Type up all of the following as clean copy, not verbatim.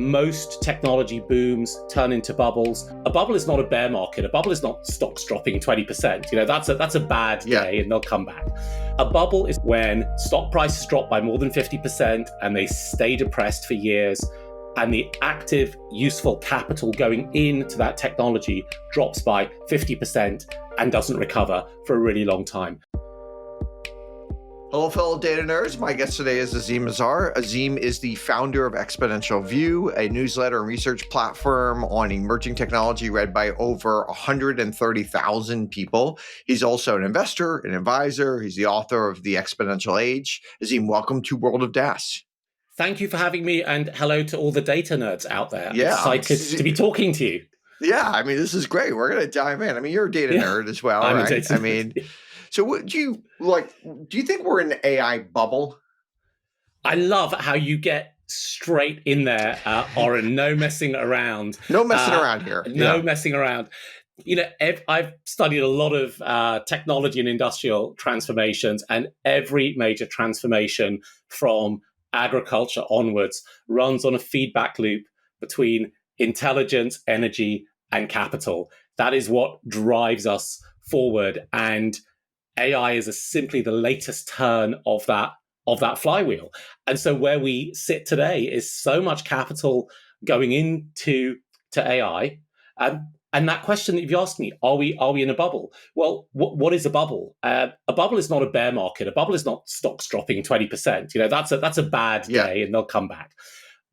most technology booms turn into bubbles. A bubble is not a bear market. A bubble is not stocks dropping 20%. That's a bad day and they'll come back. A bubble is when stock prices drop by more than 50% and they stay depressed for years, and the active, useful capital going into that technology drops by 50% and doesn't recover for a really long time. Hello, fellow data nerds. My guest today is Azeem Azhar. Azeem is the founder of Exponential View, a newsletter and research platform on emerging technology read by over 130,000 people. He's also an investor, an advisor. He's the author of The Exponential Age. Azeem, welcome to World of DaaS. Thank you for having me, and hello to all the data nerds out there. Yeah, Excited to be talking to you. Yeah, I mean, this is great. We're going to dive in. I mean, you're a data nerd as well, I'm right? a data nerd. So what do you think we're in an AI bubble? I love how you get straight in there, Auren. No messing around. No messing around here. No messing around. I've studied a lot of technology and industrial transformations, and every major transformation from agriculture onwards runs on a feedback loop between intelligence, energy, and capital. That is what drives us forward, and AI is simply the latest turn of that flywheel. And so where we sit today is so much capital going into AI. And that question that you've asked me, are we in a bubble? Well, what is a bubble? A bubble is not a bear market. A bubble is not stocks dropping 20%. That's a bad day and they'll come back.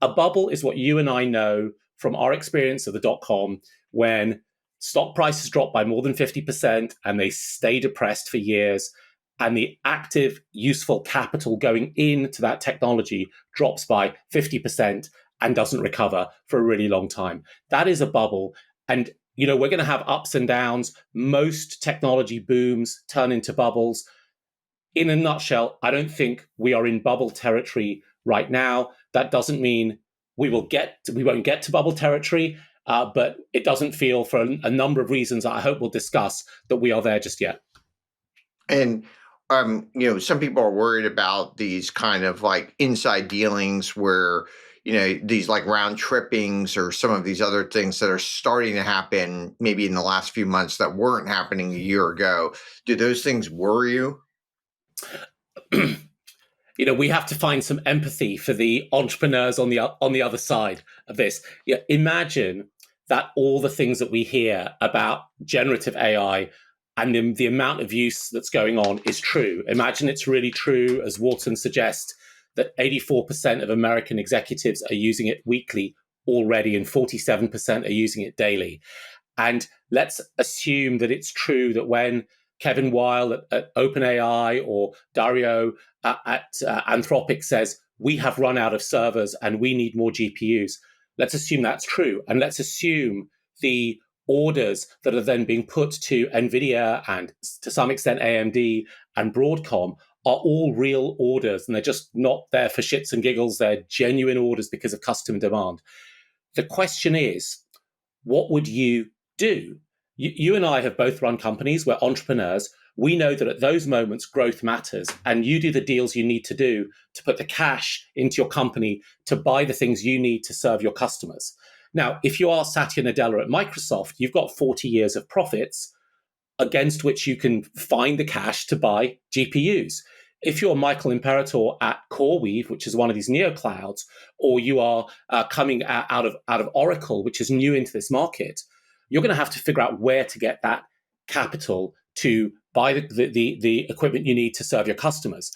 A bubble is what you and I know from our experience of the dot-com, when stock prices drop by more than 50% and they stay depressed for years, and the active, useful capital going into that technology drops by 50% and doesn't recover for a really long time. That is a bubble. And, we're going to have ups and downs. Most technology booms turn into bubbles. In a nutshell, I don't think we are in bubble territory right now. That doesn't mean we won't get to bubble territory. But it doesn't feel, for a number of reasons that I hope we'll discuss, that we are there just yet. And, some people are worried about these kind of like inside dealings where, these like round trippings or some of these other things that are starting to happen maybe in the last few months that weren't happening a year ago. Do those things worry you? We have to find some empathy for the entrepreneurs on the other side of this. Imagine that all the things that we hear about generative AI and the amount of use that's going on is true. Imagine it's really true, as Wharton suggests, that 84% of American executives are using it weekly already, and 47% are using it daily. And let's assume that it's true that when Kevin Weil at OpenAI or Dario at Anthropic says, we have run out of servers and we need more GPUs. Let's assume that's true. And let's assume the orders that are then being put to NVIDIA and to some extent AMD and Broadcom are all real orders, and they're just not there for shits and giggles. They're genuine orders because of customer demand. The question is, what would you do? You and I have both run companies. We're entrepreneurs. We know that at those moments, growth matters, and you do the deals you need to do to put the cash into your company to buy the things you need to serve your customers. Now, if you are Satya Nadella at Microsoft, you've got 40 years of profits against which you can find the cash to buy GPUs. If you're Michael Imperator at CoreWeave, which is one of these neoclouds, or you are coming out of Oracle, which is new into this market, you're going to have to figure out where to get that capital to buy the equipment you need to serve your customers.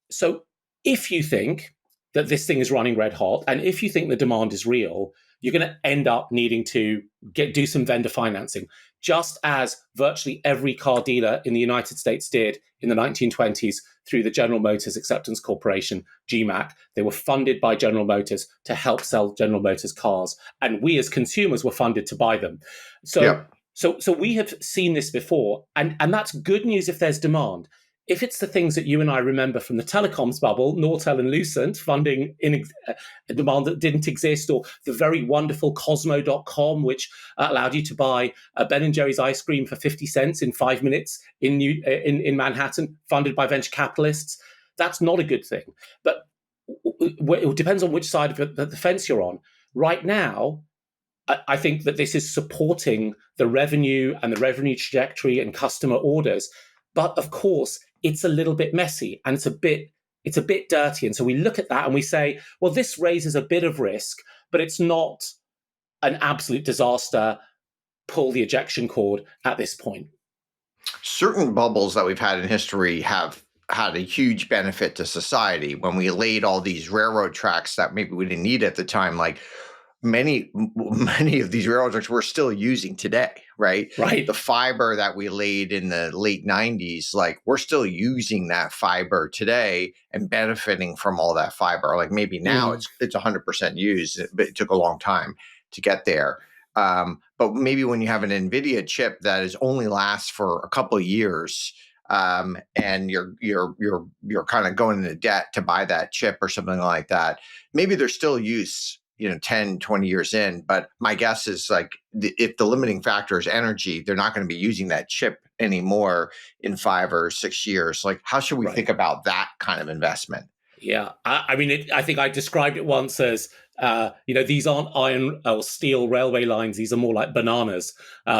So if you think that this thing is running red hot, and if you think the demand is real, you're going to end up needing to do some vendor financing, just as virtually every car dealer in the United States did in the 1920s through the General Motors Acceptance Corporation, GMAC. They were funded by General Motors to help sell General Motors cars, and we as consumers were funded to buy them. So we have seen this before, and that's good news if there's demand. If it's the things that you and I remember from the telecoms bubble, Nortel and Lucent funding in a demand that didn't exist, or the very wonderful Cosmo.com, which allowed you to buy a Ben & Jerry's ice cream for 50 cents in 5 minutes in Manhattan, funded by venture capitalists, that's not a good thing. But it depends on which side of the fence you're on. Right now, I think that this is supporting the revenue and the revenue trajectory and customer orders. But of course, it's a little bit messy and it's a bit dirty. And so we look at that and we say, well, this raises a bit of risk, but it's not an absolute disaster. Pull the ejection cord at this point. Certain bubbles that we've had in history have had a huge benefit to society when we laid all these railroad tracks that maybe we didn't need at the time. Like many of these railroad tracks we're still using today, right? Right. The fiber that we laid in the late 90s, like we're still using that fiber today and benefiting from all that fiber. Like maybe now it's 100% used, but it took a long time to get there. But maybe when you have an NVIDIA chip that is only lasts for a couple of years, and you're kind of going into debt to buy that chip or something like that, maybe there's still use, 10, 20 years in. But my guess is like if the limiting factor is energy, they're not going to be using that chip anymore in 5 or 6 years. Like, how should we think about that kind of investment? Yeah, I mean, I think I described it once as, these aren't iron or steel railway lines. These are more like bananas,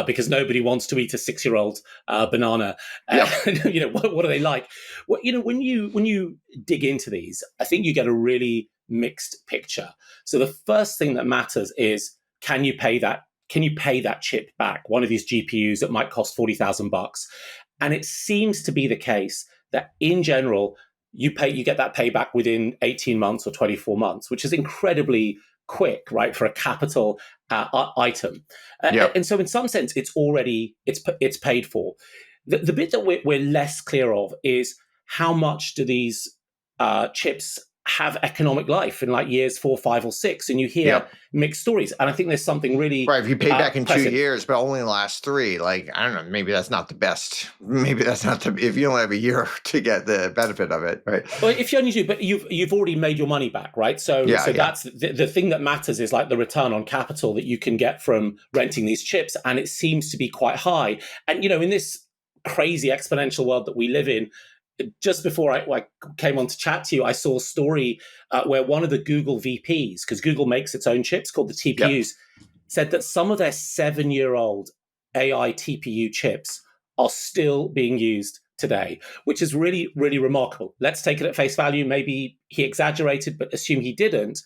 because nobody wants to eat a 6-year-old banana. Yep. What are they like? Well, when you dig into these, I think you get a really mixed picture. So the first thing that matters is, can you pay that chip back? One of these GPUs that might cost $40,000, and it seems to be the case that in general, you get that payback within 18 months or 24 months, which is incredibly quick, right, for a capital item. Yep. And so in some sense, it's paid for. The bit that we're less clear of is how much do these chips have economic life in like years 4, 5, or 6, and you hear mixed stories. And I think there's something really right. If you pay back in present. 2 years, but only last 3, like I don't know, maybe that's not the best. Maybe that's not if you only have a year to get the benefit of it, right? Well, if you only do, but you've already made your money back, right? So that's the thing that matters is like the return on capital that you can get from renting these chips, and it seems to be quite high. And in this crazy exponential world that we live in, just before I came on to chat to you, I saw a story where one of the Google VPs, because Google makes its own chips called the TPUs, said that some of their 7-year-old AI TPU chips are still being used today, which is really, really remarkable. Let's take it at face value. Maybe he exaggerated, but assume he didn't.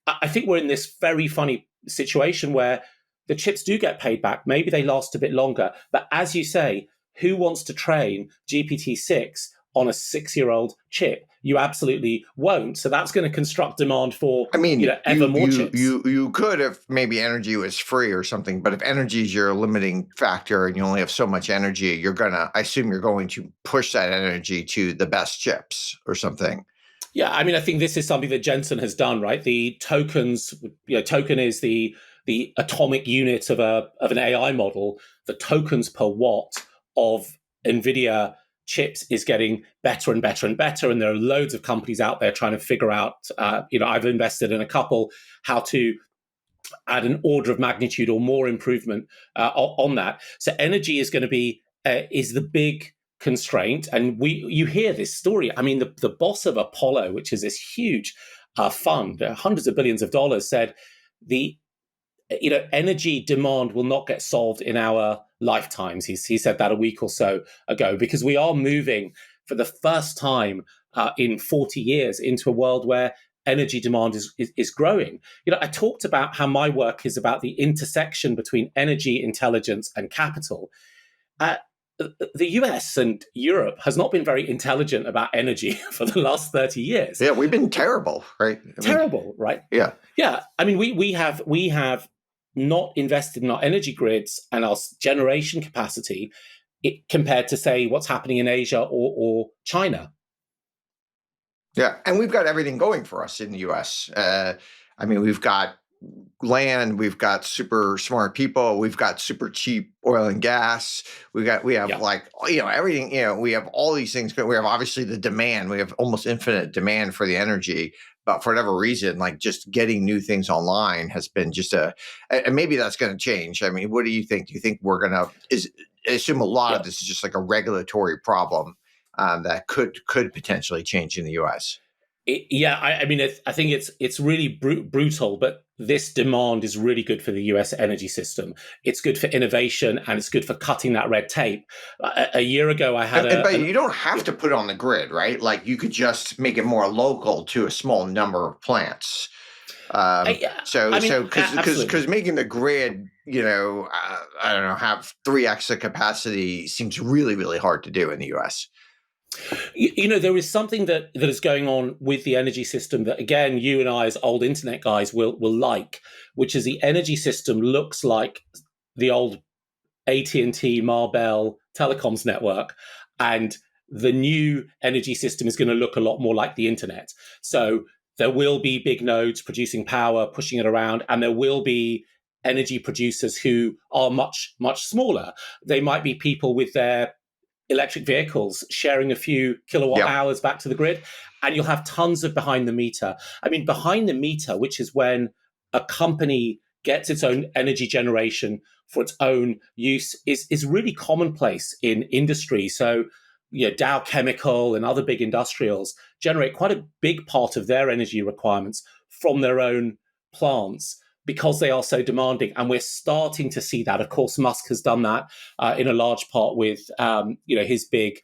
I think we're in this very funny situation where the chips do get paid back. Maybe they last a bit longer. But as you say, who wants to train GPT-6 on a 6-year-old chip? You absolutely won't. So that's going to construct demand for, ever more chips. You could if maybe energy was free or something, but if energy is your limiting factor and you only have so much energy, I assume you're going to push that energy to the best chips or something. Yeah, I mean, I think this is something that Jensen has done, right? The tokens, token is the atomic unit of an AI model. The tokens per watt of NVIDIA chips is getting better and better and better. And there are loads of companies out there trying to figure out, I've invested in a couple, how to add an order of magnitude or more improvement on that. So energy is going to be, is the big constraint. And you hear this story. I mean, the boss of Apollo, which is this huge fund, hundreds of billions of dollars, said the energy demand will not get solved in our lifetimes. He said that a week or so ago, because we are moving for the first time in 40 years into a world where energy demand is growing. I talked about how my work is about the intersection between energy, intelligence, and capital. The US and Europe has not been very intelligent about energy for the last 30 years. Yeah, we've been terrible, right? Terrible, right? Yeah. Yeah. I mean, we have not invested in our energy grids and our generation capacity compared to, say, what's happening in Asia or China. Yeah, and we've got everything going for us in the US. We've got land, we've got super smart people, we've got super cheap oil and gas, we have everything, we have all these things. We have obviously the demand, we have almost infinite demand for the energy, but for whatever reason, like just getting new things online has been and maybe that's going to change. I mean, what do you think? Do you think we're going to, I assume a lot of this is just like a regulatory problem that could potentially change in the US? I mean, I think it's really brutal, but this demand is really good for the US energy system. It's good for innovation and it's good for cutting that red tape. A year ago, I had And but an you don't have to put it on the grid, right? Like you could just make it more local to a small number of plants. I mean, Because absolutely. making the grid, I don't know, have 3x the capacity seems really, really hard to do in the US. There is something that is going on with the energy system that, again, you and I, as old internet guys, will like, which is the energy system looks like the old AT&T Marbell telecoms network, and the new energy system is going to look a lot more like the internet. So there will be big nodes producing power, pushing it around, and there will be energy producers who are much, much smaller. They might be people with their electric vehicles sharing a few kilowatt Yep. hours back to the grid, and you'll have tons of behind the meter. I mean, behind the meter, which is when a company gets its own energy generation for its own use, is really commonplace in industry. So, Dow Chemical and other big industrials generate quite a big part of their energy requirements from their own plants because they are so demanding. And we're starting to see that. Of course, Musk has done that in a large part with his big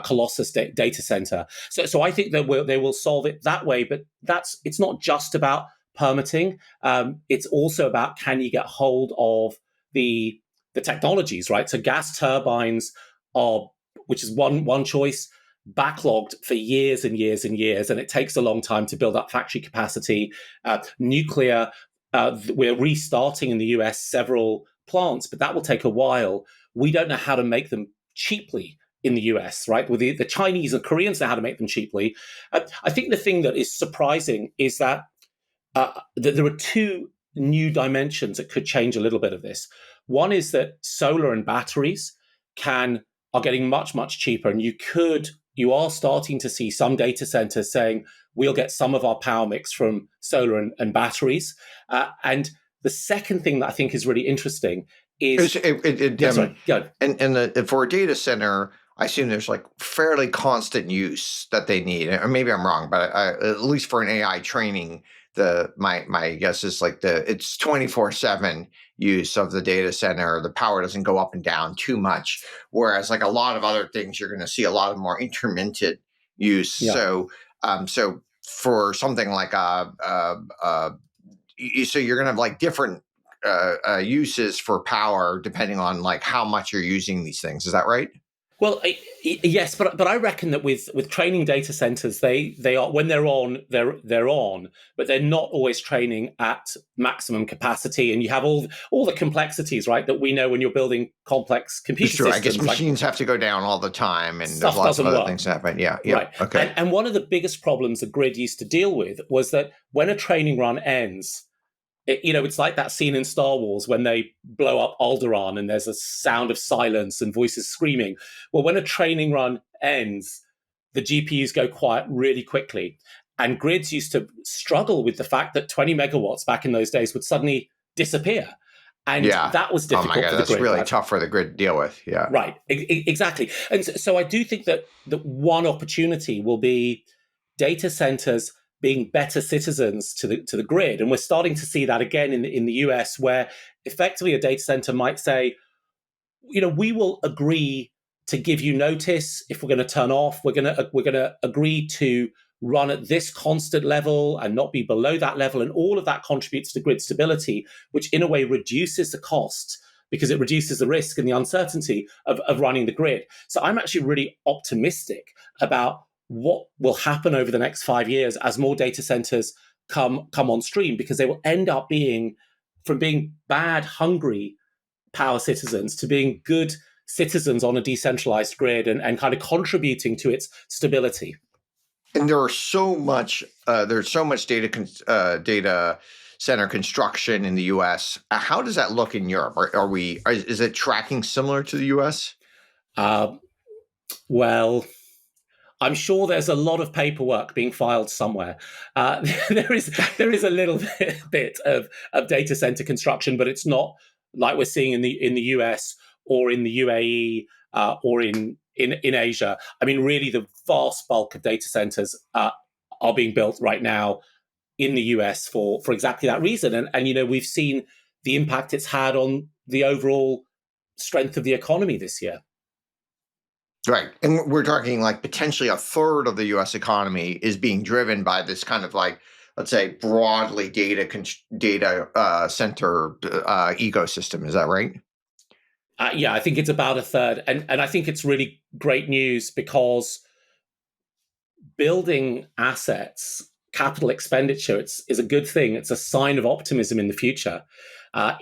Colossus data center. So I think that they will solve it that way. But it's not just about permitting. It's also about, can you get hold of the technologies, right? So gas turbines are, which is one choice, backlogged for years and years and years, and it takes a long time to build up factory capacity. Nuclear, we're restarting in the US several plants, but that will take a while. We don't know how to make them cheaply in the US, right? With the Chinese and Koreans know how to make them cheaply. I think the thing that is surprising is that there are two new dimensions that could change a little bit of this. One is that solar and batteries can are getting much, much cheaper, and you are starting to see some data centers saying we'll get some of our power mix from solar and batteries. And the second thing that I think is really interesting is, yeah, sorry, go. For a data center, I assume there's like fairly constant use that they need. Or maybe I'm wrong, but at least for an AI training, my guess is like it's 24/7 use of the data center. The power doesn't go up and down too much. Whereas like a lot of other things, you're going to see a lot of more intermittent use. Yeah. So for something like so you're going to have like different uses for power depending on like how much you're using these things. Is that right? Well, yes, but I reckon that with training data centers, they are, when they're on, but they're not always training at maximum capacity, and you have all the complexities, right, that we know when you're building complex It's computer true. I guess systems, like machines have to go down all the time, and there's stuff lots of doesn't other work. things that happen. Yeah. Right. Yep. Okay. And one of the biggest problems the grid used to deal with was that when a training run ends, it's like that scene in Star Wars when they blow up Alderaan and there's a sound of silence and voices screaming. Well, when a training run ends, the GPUs go quiet really quickly. And grids used to struggle with the fact that 20 megawatts back in those days would suddenly disappear. And Yeah. that was Oh my difficult God, for the that's grid, really right? tough for the grid to deal with. Yeah. Right, exactly. And so I do think that one opportunity will be data centers being better citizens to the grid, and we're starting to see that again in the US, where effectively a data center might say, we will agree to give you notice if we're going to turn off. We're going to agree to run at this constant level and not be below that level, and all of that contributes to grid stability, which in a way reduces the cost because it reduces the risk and the uncertainty of running the grid. So I'm actually really optimistic about what will happen over the next 5 years as more data centers come on stream, because they will end up being, from being bad, hungry power citizens to being good citizens on a decentralized grid, and kind of contributing to its stability. And there's so much data center construction in the U.S. How does that look in Europe? Is it tracking similar to the U.S.? Uh, well, I'm sure there's a lot of paperwork being filed somewhere. There is a little bit of data center construction, but it's not like we're seeing in the US or in the UAE, or in Asia. I mean, really, the vast bulk of data centers are being built right now in the US for exactly that reason. And we've seen the impact it's had on the overall strength of the economy this year. Right. And we're talking like potentially a third of the US economy is being driven by this kind of like, let's say, broadly data center ecosystem. Is that right? Yeah, I think it's about a third. And I think it's really great news because building assets, capital expenditure, is a good thing. It's a sign of optimism in the future.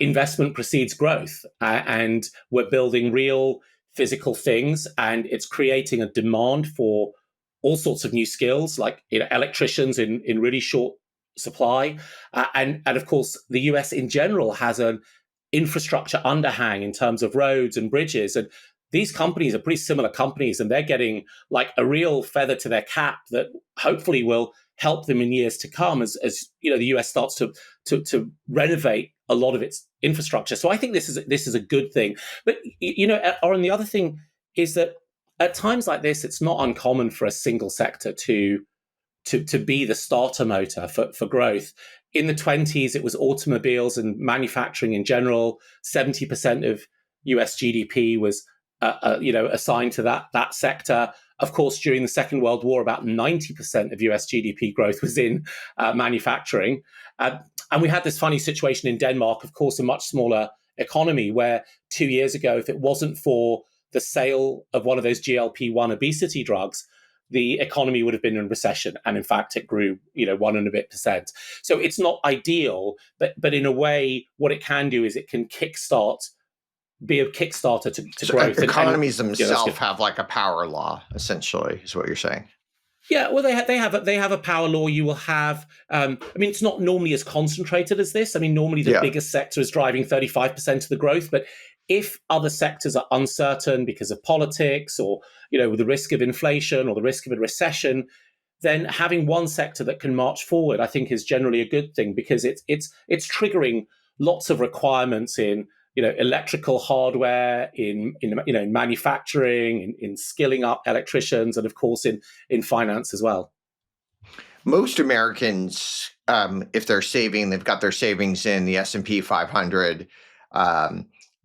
Investment precedes growth, and we're building real physical things, and it's creating a demand for all sorts of new skills, like electricians in really short supply, and of course the US in general has an infrastructure underhang in terms of roads and bridges, and these companies are pretty similar companies, and they're getting like a real feather to their cap that hopefully will help them in years to come as the US starts to renovate a lot of its infrastructure. So I think this is a good thing. But Auren, the other thing is that at times like this, it's not uncommon for a single sector to be the starter motor for growth. In the 20s, it was automobiles and manufacturing in general. 70% of US GDP was assigned to that sector. Of course, during the Second World War, about 90% of US GDP growth was in manufacturing. And we had this funny situation in Denmark, of course, a much smaller economy, where 2 years ago, if it wasn't for the sale of one of those GLP-1 obesity drugs, the economy would have been in recession. And in fact, it grew, 1 and a bit percent. So it's not ideal, but in a way, what it can do is it can be a kickstarter to growth. Economies themselves have like a power law, essentially, is what you're saying. Yeah, well, they have a power law. You will have. It's not normally as concentrated as this. Normally the biggest sector is driving 35% of the growth, but if other sectors are uncertain because of politics or with the risk of inflation or the risk of a recession, then having one sector that can march forward, I think, is generally a good thing, because it's triggering lots of requirements in electrical hardware, in manufacturing, in skilling up electricians, and of course in finance as well. Most Americans, if they're saving, they've got their savings in the S&P 500.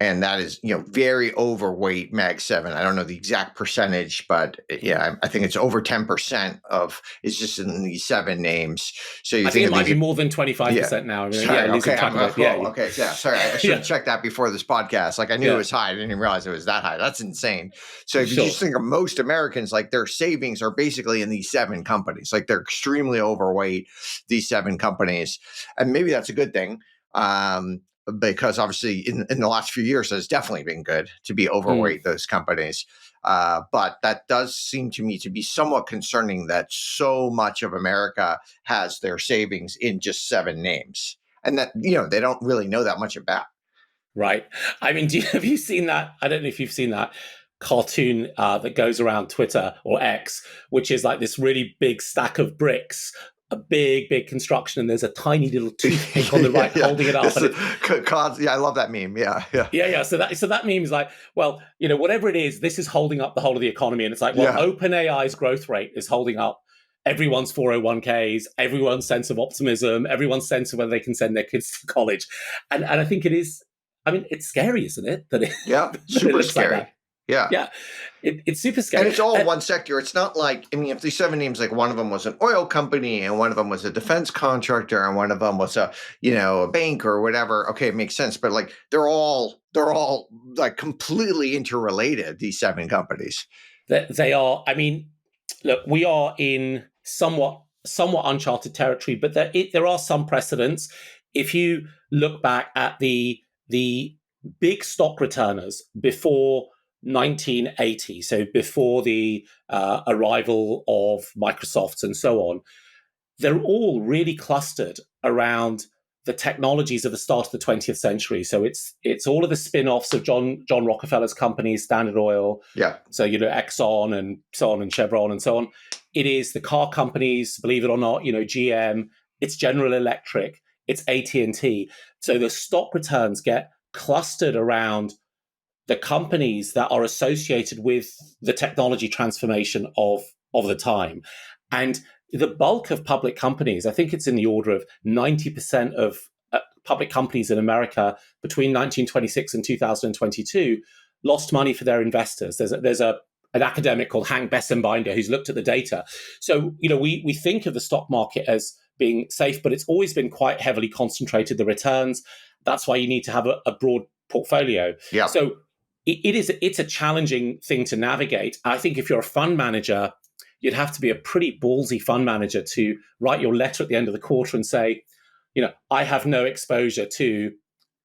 And that is, very overweight Mag 7. I don't know the exact percentage, but yeah, I think it's over 10% of is just in these 7 names. So I think it might be more than 25% now. Okay, Yeah, sorry. I should have checked that before this podcast. Like I knew it was high. I didn't even realize it was that high. That's insane. So if you just think of most Americans, like their savings are basically in these 7 companies. Like they're extremely overweight these 7 companies. And maybe that's a good thing. Because obviously in the last few years, it's definitely been good to be overweight those companies. But that does seem to me to be somewhat concerning that so much of America has their savings in just 7 names, and that, they don't really know that much about. Right. Have you seen that? I don't know if you've seen that cartoon that goes around Twitter or X, which is like this really big stack of bricks, a big construction, and there's a tiny little toothpick on the right holding it up. I love that meme. Yeah. So that meme is like, well, whatever it is, this is holding up the whole of the economy, and it's like, well, OpenAI's growth rate is holding up everyone's 401ks, everyone's sense of optimism, everyone's sense of whether they can send their kids to college, and I think it is. It's scary, isn't it? Super scary. Like yeah, it's super scary. And it's all one sector. It's not like, if these 7 names, like one of them was an oil company and one of them was a defense contractor and one of them was a bank or whatever. Okay, it makes sense. But like they're all like completely interrelated, these 7 companies. They are. Look, we are in somewhat uncharted territory, but there are some precedents. If you look back at the big stock returners before 1980, so before the arrival of Microsoft and so on, they're all really clustered around the technologies of the start of the 20th century. So it's all of the spin-offs of John Rockefeller's companies, Standard Oil, so Exxon and so on, and Chevron and so on. It is the car companies, believe it or not, GM, it's General Electric, it's AT&T. So the stock returns get clustered around the companies that are associated with the technology transformation of the time. And the bulk of public companies, I think it's in the order of 90% of public companies in America between 1926 and 2022 lost money for their investors. There's an academic called Hank Bessenbinder who's looked at the data. So, we think of the stock market as being safe, but it's always been quite heavily concentrated, the returns. That's why you need to have a broad portfolio. Yeah. So it's a challenging thing to navigate. I think if you're a fund manager, you'd have to be a pretty ballsy fund manager to write your letter at the end of the quarter and say, I have no exposure to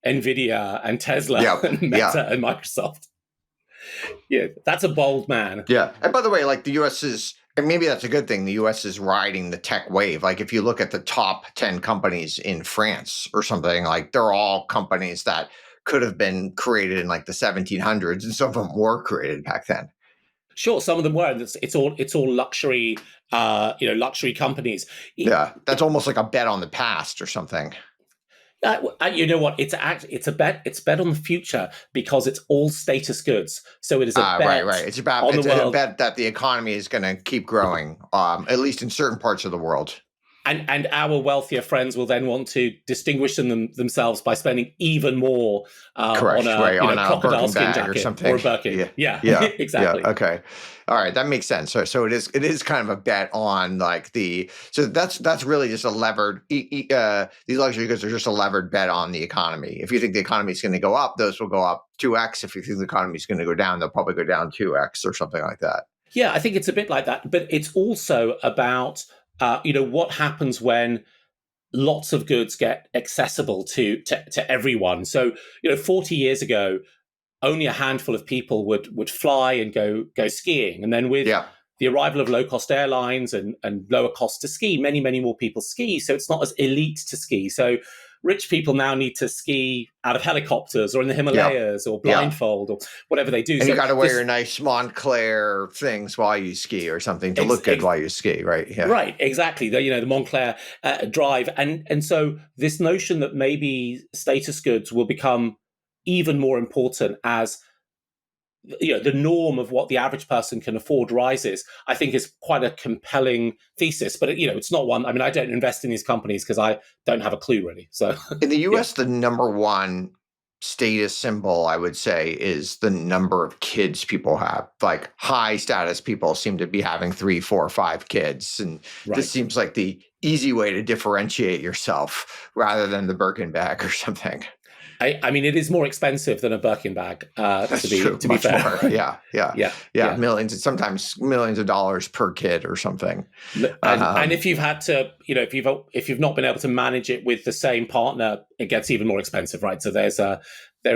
Nvidia and Tesla and Meta and Microsoft. Yeah, that's a bold man. Yeah. And by the way, like the US is, and maybe that's a good thing, the US is riding the tech wave. Like if you look at the top 10 companies in France or something, like they're all companies that could have been created in like the 1700s, and some of them were created back then. Sure, some of them were. It's all luxury, luxury companies. Yeah, that's almost like a bet on the past or something. You know what? It's a bet. It's bet on the future because it's all status goods. So it is a bet. Right. It's a bet that the economy is going to keep growing, at least in certain parts of the world. And our wealthier friends will then want to distinguish themselves by spending even more on a crocodile skin jacket or something, or a Birkin. Yeah, exactly. Yeah, okay, all right, that makes sense. So it is kind of a bet on like so that's really just a levered. These luxury goods are just a levered bet on the economy. If you think the economy is going to go up, those will go up 2x. If you think the economy is going to go down, they'll probably go down 2x or something like that. Yeah, I think it's a bit like that, but it's also about what happens when lots of goods get accessible to everyone. So 40 years ago, only a handful of people would fly and go skiing, and then with the arrival of low-cost airlines and lower cost to ski, many more people ski. So it's not as elite to ski. So rich people now need to ski out of helicopters or in the Himalayas or blindfold or whatever they do. And you got to wear your nice Montclair things while you ski or something to look good while you ski, right? Yeah. Right, exactly. The Montclair drive. And so this notion that maybe status goods will become even more important as the norm of what the average person can afford rises, I think is quite a compelling thesis. But it's not one. I mean, I don't invest in these companies because I don't have a clue really. So in the U.S., the number one status symbol, I would say, is the number of kids people have. Like high status people seem to be having 3, 4, 5 kids, and this seems like the easy way to differentiate yourself rather than the Birkin bag or something. I mean, it is more expensive than a Birkin bag, to be fair. More. Yeah. Millions, sometimes millions of dollars per kid or something. And if you've had to, if you've not been able to manage it with the same partner, it gets even more expensive, right? So there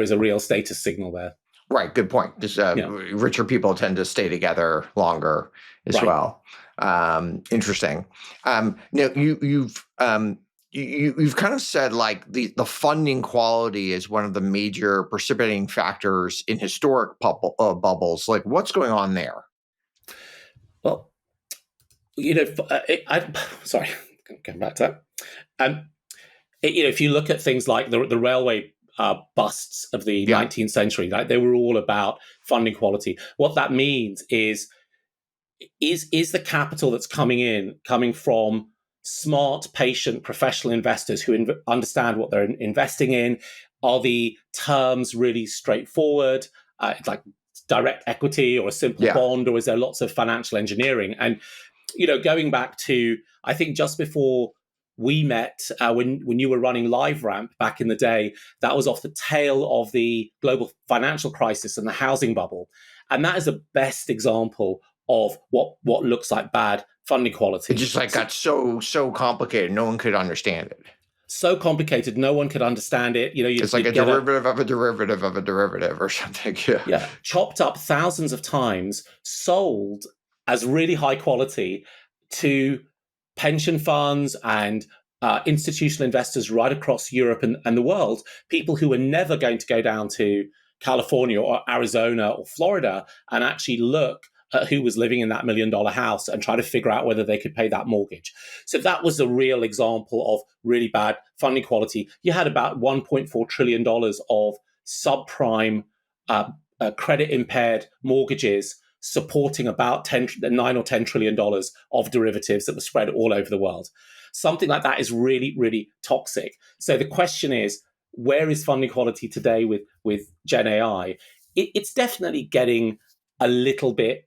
is a real status signal there. Right. Good point. Just richer people tend to stay together longer as well. Interesting. Now you've kind of said like the funding quality is one of the major precipitating factors in historic bubbles. Like what's going on there? Well, sorry, going back to that. If you look at things like the railway busts of the 19th century, right, they were all about funding quality. What that means is the capital that's coming from smart, patient, professional investors who understand what they're investing in? Are the terms really straightforward, like direct equity or a simple bond, or is there lots of financial engineering? And going back to, I think just before we met, when you were running LiveRamp back in the day, that was off the tail of the global financial crisis and the housing bubble, and that is the best example of what looks like bad funding quality. It just got so complicated, no one could understand it. So complicated, no one could understand it. It's like a derivative of a derivative of a derivative or something. Yeah, chopped up thousands of times, sold as really high quality to pension funds and institutional investors right across Europe and the world. People who were never going to go down to California or Arizona or Florida and actually look at who was living in that $1 million house and try to figure out whether they could pay that mortgage. So that was a real example of really bad funding quality. You had about $1.4 trillion of subprime credit impaired mortgages supporting about 9 or $10 trillion of derivatives that were spread all over the world. Something like that is really, really toxic. So the question is, where is funding quality today with Gen AI? It's definitely getting a little bit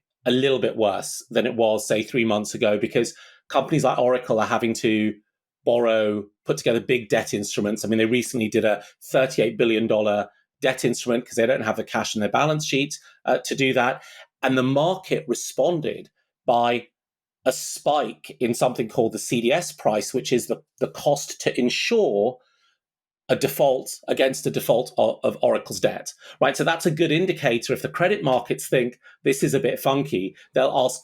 worse than it was, say, 3 months ago, because companies like Oracle are having to put together big debt instruments. I mean, they recently did a $38 billion debt instrument because they don't have the cash in their balance sheet to do that. And the market responded by a spike in something called the CDS price, which is the cost to insure a default against a default of Oracle's debt, right? So that's a good indicator. If the credit markets think this is a bit funky, they'll ask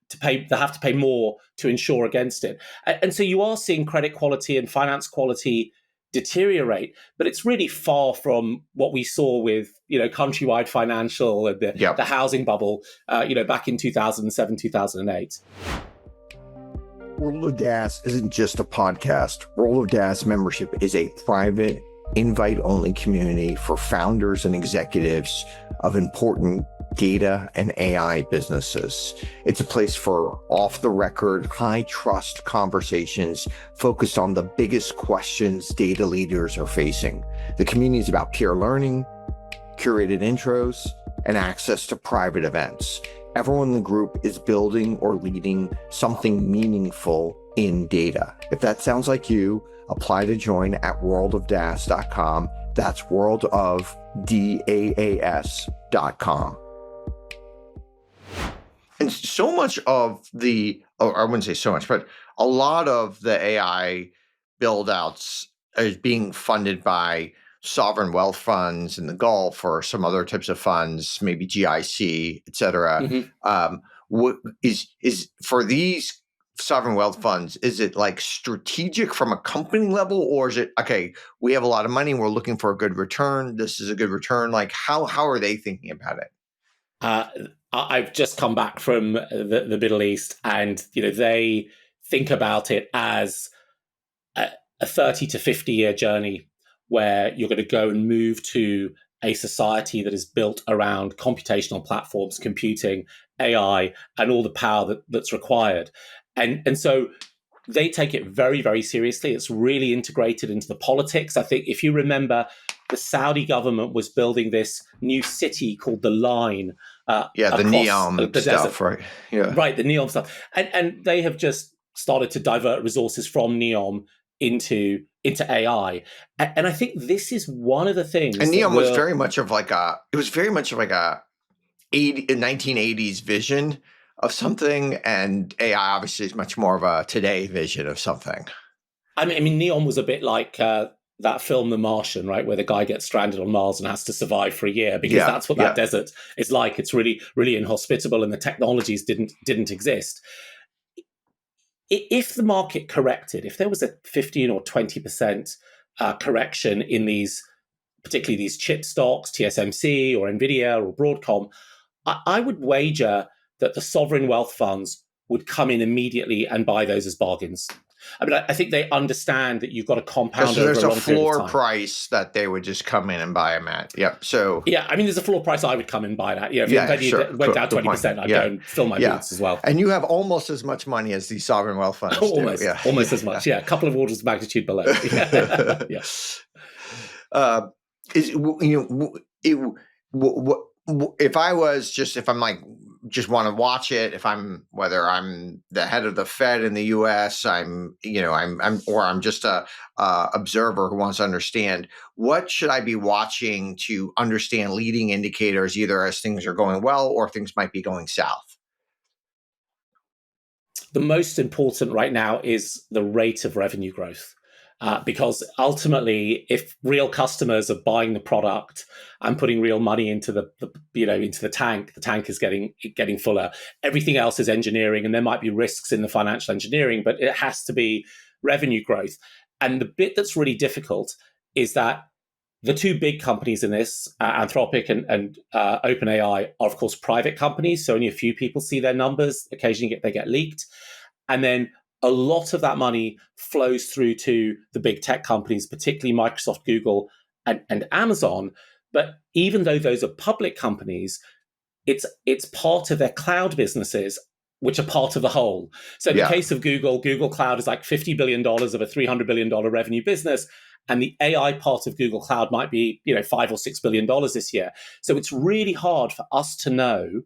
to pay. They have to pay more to insure against it, and so you are seeing credit quality and finance quality deteriorate. But it's really far from what we saw with Countrywide Financial and the housing bubble, back in 2007, 2008. World of DaaS isn't just a podcast. World of DaaS membership is a private, invite-only community for founders and executives of important data and AI businesses. It's a place for off-the-record, high-trust conversations focused on the biggest questions data leaders are facing. The community is about peer learning, curated intros, and access to private events. Everyone in the group is building or leading something meaningful in data. If that sounds like you, apply to join at worldofdaas.com. That's worldofdaas.com. And so much of I wouldn't say so much, but a lot of the AI build-outs is being funded by sovereign wealth funds in the Gulf or some other types of funds, maybe GIC, et cetera. Mm-hmm. What is for these sovereign wealth funds, is it like strategic from a company level, or is it, okay, we have a lot of money, we're looking for a good return, this is a good return? Like how are they thinking about it? I've just come back from the Middle East, and they think about it as a 30 to 50 year journey where you're going to go and move to a society that is built around computational platforms, computing, AI, and all the power that's required. And so they take it very, very seriously. It's really integrated into the politics. I think if you remember, the Saudi government was building this new city called the Line. The NEOM stuff, desert. Right? Yeah, right. The NEOM stuff, and they have just started to divert resources from NEOM into AI, and I think this is one of the things. And NEOM was very much of like a 1980s vision of something, and AI obviously is much more of a today vision of something. I mean, NEOM was a bit like that film, The Martian, right, where the guy gets stranded on Mars and has to survive for a year because that's what that desert is like. It's really, really inhospitable, and the technologies didn't exist. If the market corrected, if there was a 15 or 20% correction in particularly these chip stocks, TSMC or Nvidia or Broadcom, I would wager that the sovereign wealth funds would come in immediately and buy those as bargains. I mean, I think they understand that you've got a compound over a long period of time. There's a floor price that they would just come in and buy them at. Yep. So yeah, I mean, there's a floor price I would come and buy that. If it went down 20%, I'd go and fill my boots as well. And you have almost as much money as these sovereign wealth funds. almost as much. Yeah, a couple of orders of magnitude below. Yeah. If I'm like, just want to watch it, whether I'm the head of the Fed in the US, I'm just a observer who wants to understand, what should I be watching to understand leading indicators, either as things are going well or things might be going south? The most important right now is the rate of revenue growth. Because ultimately, if real customers are buying the product and putting real money into the tank is getting fuller. Everything else is engineering, and there might be risks in the financial engineering, but it has to be revenue growth. And the bit that's really difficult is that the two big companies in this, Anthropic and OpenAI, are of course private companies, so only a few people see their numbers. Occasionally, they get leaked, and then a lot of that money flows through to the big tech companies, particularly Microsoft, Google, and Amazon. But even though those are public companies, it's part of their cloud businesses, which are part of the whole. So in the Yeah. case of Google, Google Cloud is like $50 billion of a $300 billion revenue business. And the AI part of Google Cloud might be, $5 or $6 billion this year. So it's really hard for us to know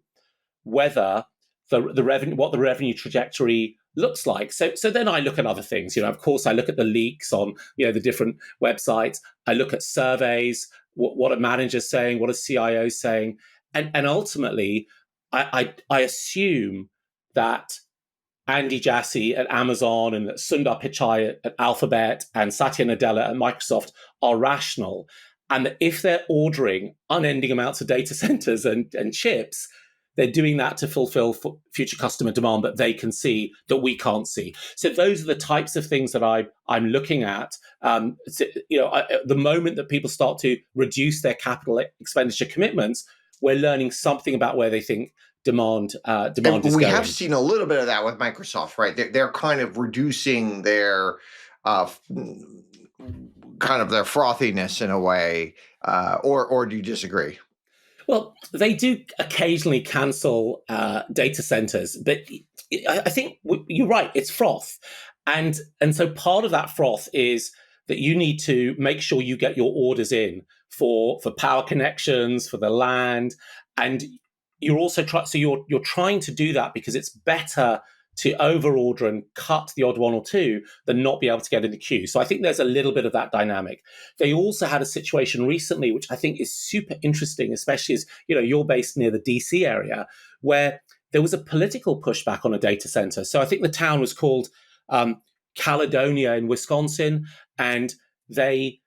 whether the revenue, what the revenue trajectory looks like. So then I look at other things. Of course, I look at the leaks on the different websites. I look at surveys. What are managers saying? What are CIOs saying? And ultimately, I assume that Andy Jassy at Amazon and Sundar Pichai at Alphabet and Satya Nadella at Microsoft are rational, and that if they're ordering unending amounts of data centers and chips, they're doing that to fulfill future customer demand that they can see that we can't see. So those are the types of things that I'm looking at. The moment that people start to reduce their capital expenditure commitments, we're learning something about where they think demand is we going. have seen a little bit of that with Microsoft, right? They're kind of reducing their kind of their frothiness in a way, or do you disagree? Well, they do occasionally cancel data centers, but I think you're right. It's froth, and so part of that froth is that you need to make sure you get your orders in for power connections, for the land, and you're also you're trying to do that because it's better to overorder and cut the odd one or two than not be able to get in the queue. So I think there's a little bit of that dynamic. They also had a situation recently, which I think is super interesting, especially as you're based near the DC area, where there was a political pushback on a data center. So I think the town was called Caledonia in Wisconsin, and the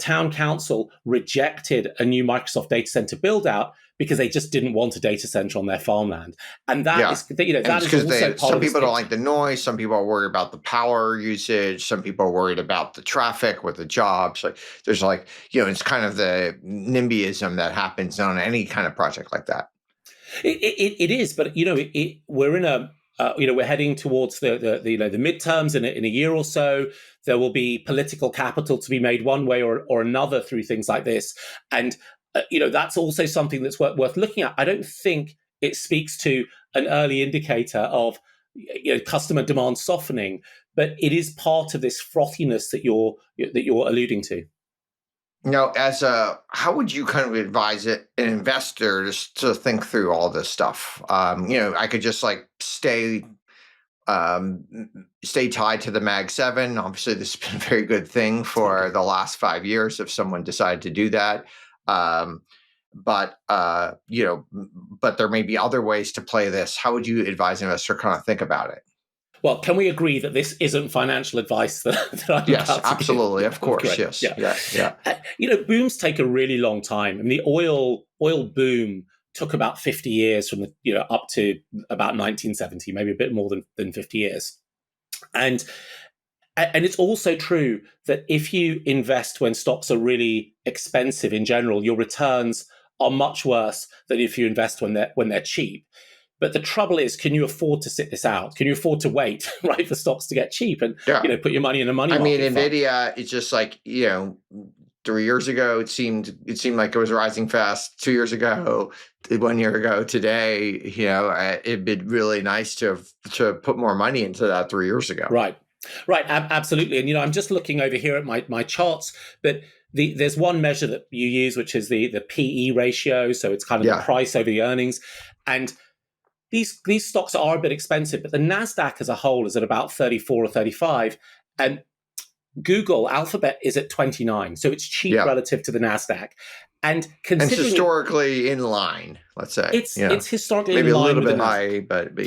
town council rejected a new Microsoft data center build out because they just didn't want a data center on their farmland. And that is, that is also part some of people don't like the noise. Some people are worried about the power usage. Some people are worried about the traffic with the jobs. Like there's it's kind of the NIMBYism that happens on any kind of project like that. It is, but we're in a we're heading towards the midterms in a year or so. There will be political capital to be made one way or another through things like this, and that's also something that's worth looking at. I don't think it speaks to an early indicator of customer demand softening, but it is part of this frothiness that you're alluding to. How would you kind of advise an investor to think through all this stuff? I could just stay tied to the Mag 7. Obviously, this has been a very good thing for the last 5 years if someone decided to do that. But there may be other ways to play this. How would you advise an investor kind of think about it? Well, can we agree that this isn't financial advice that I'm yes, about to absolutely, give? of course, Great. yes, yeah. Booms take a really long time. I mean, the oil boom took about 50 years from up to about 1970, maybe a bit more than 50 years, and it's also true that if you invest when stocks are really expensive in general, your returns are much worse than if you invest when they're cheap. But the trouble is, can you afford to sit this out? Can you afford to wait, right, for stocks to get cheap and put your money in a money market? I mean, Nvidia, it's just 3 years ago, it seemed like it was rising fast. 2 years ago, 1 year ago, today, it'd been really nice to put more money into that 3 years ago. Right, absolutely. And I'm just looking over here at my charts, but there's one measure that you use, which is the PE ratio. So it's kind of the price over the earnings, and these stocks are a bit expensive, but the NASDAQ as a whole is at about 34 or 35. And Google, Alphabet is at 29. So it's cheap relative to the NASDAQ. And considering it's historically in line, let's say. It's historically maybe in line a little with bit high, but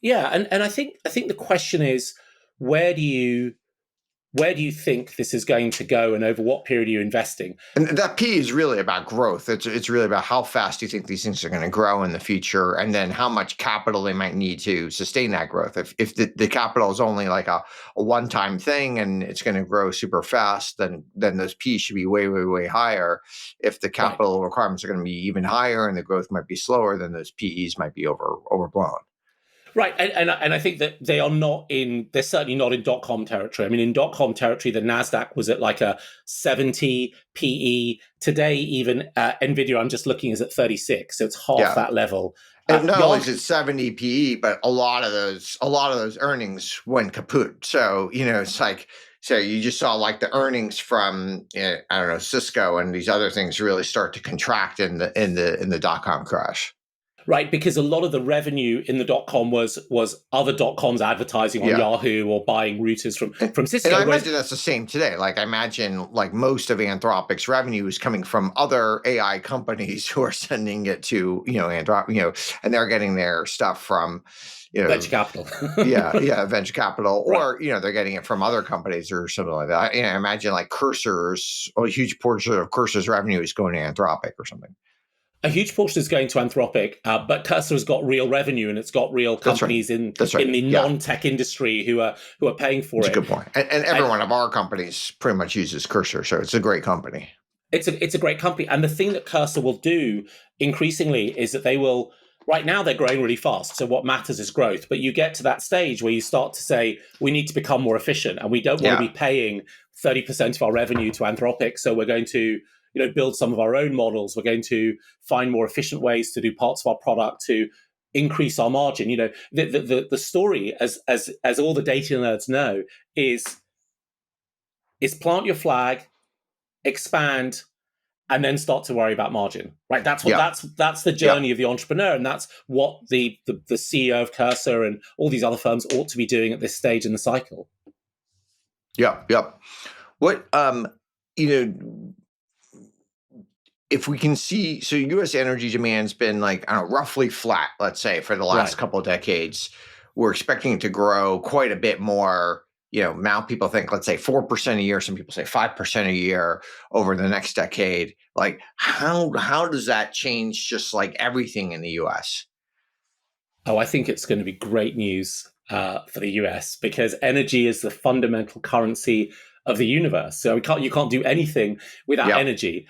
yeah. And I think the question is, where do you think this is going to go, and over what period are you investing? And that P is really about growth. It's really about how fast do you think these things are going to grow in the future, and then how much capital they might need to sustain that growth. If the capital is only like a one-time thing and it's going to grow super fast, then those P should be way, way, way higher. If the capital requirements are going to be even higher and the growth might be slower, then those PEs might be overblown. Right, and I think that they're certainly not in dot-com territory. I mean, in dot-com territory, the Nasdaq was at like a 70 PE. Today, even Nvidia, I'm just looking, is at 36, so it's half Yeah. that level. And not The only is it 70 PE, but a lot of those earnings went kaput. So, it's like, so you just saw like the earnings from I don't know, Cisco and these other things really start to contract in the dot-com crash. Right, because a lot of the revenue in the dot-com was other dot-coms advertising on Yeah. Yahoo or buying routers from And Cisco. I Whereas, imagine that's the same today. Like, I imagine like most of Anthropic's revenue is coming from other AI companies who are sending it to, and they're getting their stuff from, venture capital. yeah, venture capital, Right. or, they're getting it from other companies or something like that. I imagine like Cursor's, a huge portion of Cursor's revenue is going to Anthropic or something. A huge portion is going to Anthropic, but Cursor has got real revenue and it's got real That's right. companies in That's right. the Yeah. non-tech industry who are paying for That's a it. good point. And every one of our companies pretty much uses Cursor, so it's a great company. It's a great company, and the thing that Cursor will do increasingly is that they will. Right now, they're growing really fast. So what matters is growth. But you get to that stage where you start to say we need to become more efficient, and we don't want to be paying 30% of our revenue to Anthropic. So we're going to build some of our own models. We're going to find more efficient ways to do parts of our product to increase our margin. The story, as all the data nerds know, is plant your flag, expand, and then start to worry about margin. Right? That's the journey of the entrepreneur, and that's what the CEO of Cursor and all these other firms ought to be doing at this stage in the cycle. Yep. What if we can see, so U.S. energy demand's been like, I don't know, roughly flat, let's say, for the last couple of decades. We're expecting it to grow quite a bit more. Now people think, let's say 4% a year. Some people say 5% a year over the next decade. Like, how does that change just like everything in the U.S.? Oh, I think it's going to be great news for the US because energy is the fundamental currency of the universe. So you can't do anything without energy.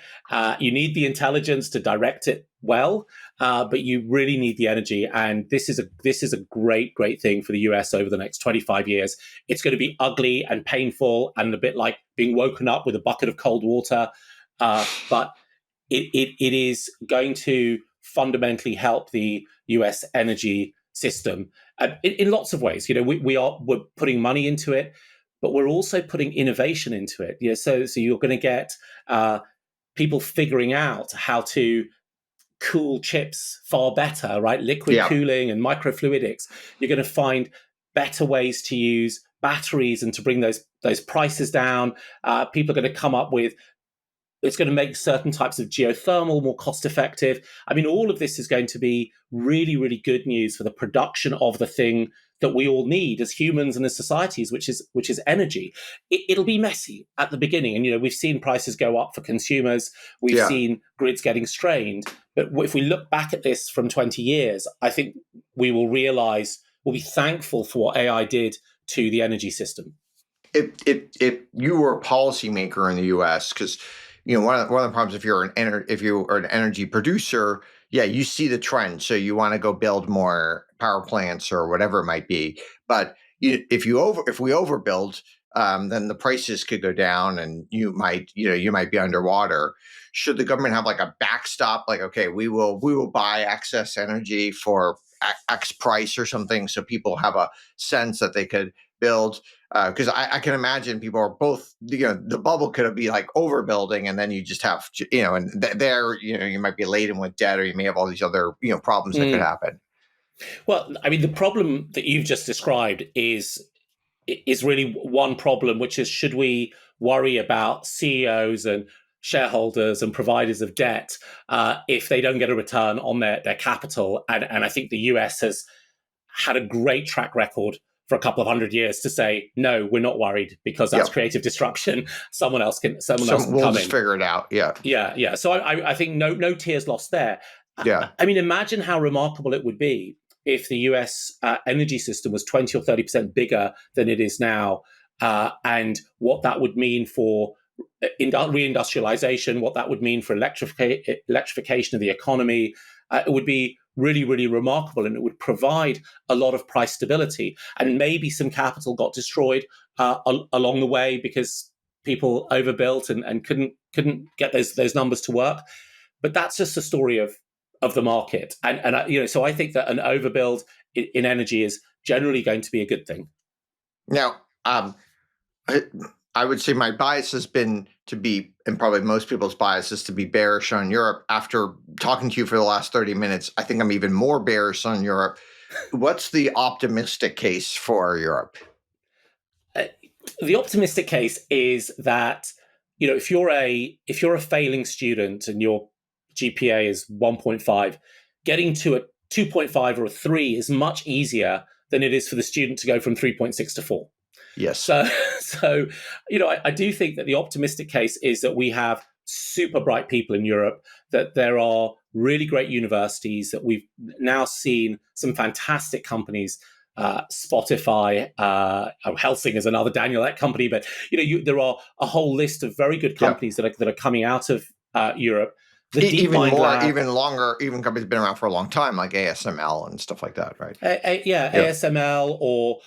You need the intelligence to direct it well, but you really need the energy. And this is a great thing for the US over the next 25 years. It's going to be ugly and painful and a bit like being woken up with a bucket of cold water, but it is going to fundamentally help the US energy system in lots of ways. We're putting money into it, but we're also putting innovation into it. So you're going to get people figuring out how to cool chips far better, right? Liquid cooling and microfluidics. You're going to find better ways to use batteries and to bring those prices down. People are going to come up with. It's going to make certain types of geothermal more cost effective. I mean, all of this is going to be really, really good news for the production of the thing that we all need as humans and as societies, which is energy. It'll be messy at the beginning. And, we've seen prices go up for consumers. We've seen grids getting strained. But if we look back at this from 20 years, I think we will realize, we'll be thankful for what AI did to the energy system. If you were a policymaker in the U.S., because one of the problems if you are an energy producer, you see the trend, so you want to go build more power plants or whatever it might be. But if we overbuild, then the prices could go down, and you might be underwater. Should the government have like a backstop, like, okay, we will buy excess energy for X price or something, so people have a sense that they could build? Because I can imagine people are both, the bubble could be like overbuilding, and then you just have, and there, you might be laden with debt, or you may have all these other, problems that could happen. Well, I mean, the problem that you've just described is really one problem, which is, should we worry about CEOs and shareholders and providers of debt if they don't get a return on their capital? And I think the US has had a great track record for a couple of 100 years to say, no, we're not worried, because that's creative destruction. Someone else can We'll come just in. figure it out. Yeah. So I think no tears lost there. I mean, imagine how remarkable it would be if the US energy system was 20 or 30% bigger than it is now, and what that would mean for reindustrialization, what that would mean for electrification of the economy. It would be really, really remarkable, and it would provide a lot of price stability. And maybe some capital got destroyed along the way because people overbuilt and couldn't get those numbers to work. But that's just the story of the market. And so I think that an overbuild in energy is generally going to be a good thing. Now, I would say my bias has been to be, and probably most people's bias is to be bearish on Europe. After talking to you for the last 30 minutes, I think I'm even more bearish on Europe. What's the optimistic case for Europe? The optimistic case is that, if you're a failing student and your GPA is 1.5, getting to a 2.5 or a 3 is much easier than it is for the student to go from 3.6 to 4. Yes. So I do think that the optimistic case is that we have super bright people in Europe, that there are really great universities, that we've now seen some fantastic companies. Spotify, Helsing is another Daniel Ek company, but there are a whole list of very good companies that are coming out of Europe. Even longer, even companies have been around for a long time, like ASML and stuff like that, right? ASML, or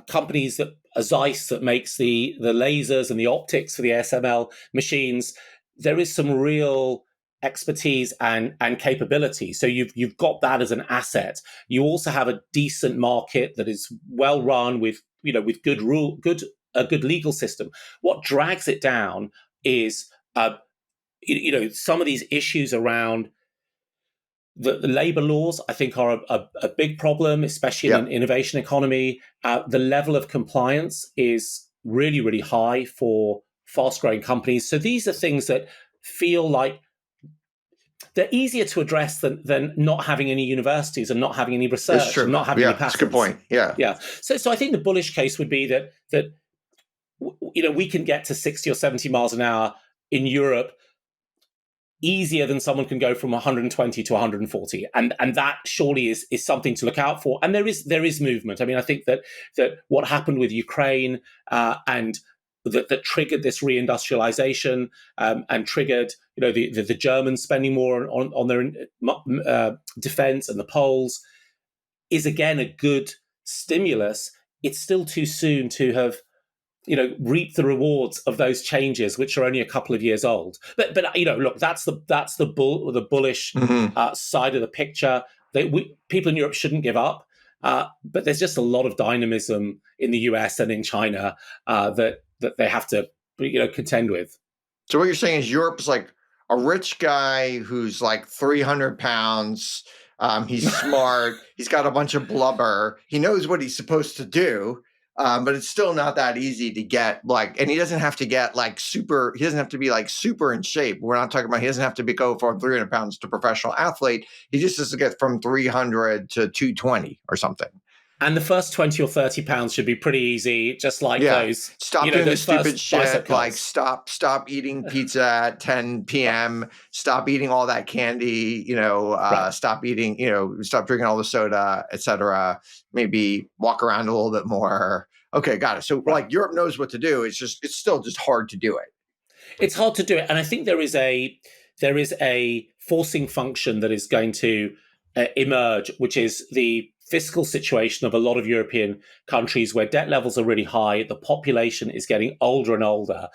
companies that Zeiss that makes the lasers and the optics for the ASML machines. There is some real expertise and capability. So you've got that as an asset. You also have a decent market that is well run with good a good legal system. What drags it down is some of these issues around the labor laws, I think, are a big problem, especially in an innovation economy. The level of compliance is really, really high for fast-growing companies. So these are things that feel like they're easier to address than not having any universities and not having any research and not having any patents. That's a good point. Yeah. So I think the bullish case would be that we can get to 60 or 70 miles an hour in Europe easier than someone can go from 120 to 140, and that surely is something to look out for. And there is movement. I mean, I think that what happened with Ukraine and that triggered this reindustrialization and triggered the Germans spending more on their defense, and the Poles is again a good stimulus. It's still too soon to have reap the rewards of those changes, which are only a couple of years old. But look, that's the bullish side of the picture. People in Europe shouldn't give up, but there's just a lot of dynamism in the US and in China that they have to contend with. So what you're saying is Europe is like a rich guy who's like 300 pounds. He's smart. He's got a bunch of blubber. He knows what he's supposed to do. But it's still not that easy to get and he doesn't have to get super. He doesn't have to be super in shape. We're not talking about he doesn't have to go from 300 pounds to professional athlete. He just has to get from 300 to 220 or something. And the first 20 or 30 pounds should be pretty easy, just like those. Stop doing the stupid shit, stop eating pizza at 10 p.m., stop eating all that candy, right. Stop eating, stop drinking all the soda, etc. Maybe walk around a little bit more. Okay, got it. So Europe knows what to do. It's still just hard to do it. It's hard to do it. And I think there is a forcing function that is going to emerge, which is the fiscal situation of a lot of European countries where debt levels are really high, the population is getting older and older,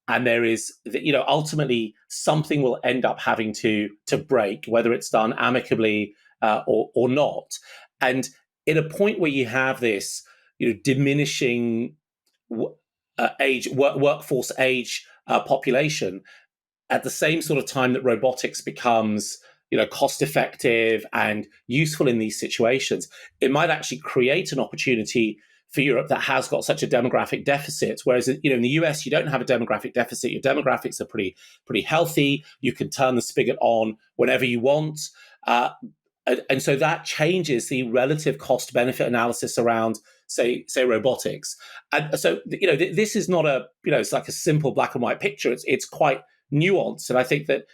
and there is, ultimately something will end up having to break, whether it's done amicably or not. And in a point where you have this, diminishing workforce age population, at the same sort of time that robotics becomes cost effective and useful in these situations, it might actually create an opportunity for Europe that has got such a demographic deficit. Whereas, in the US, you don't have a demographic deficit. Your demographics are pretty healthy. You can turn the spigot on whenever you want. And so that changes the relative cost benefit analysis around, say robotics. And so, this is not it's like a simple black and white picture. It's quite nuance, and I think that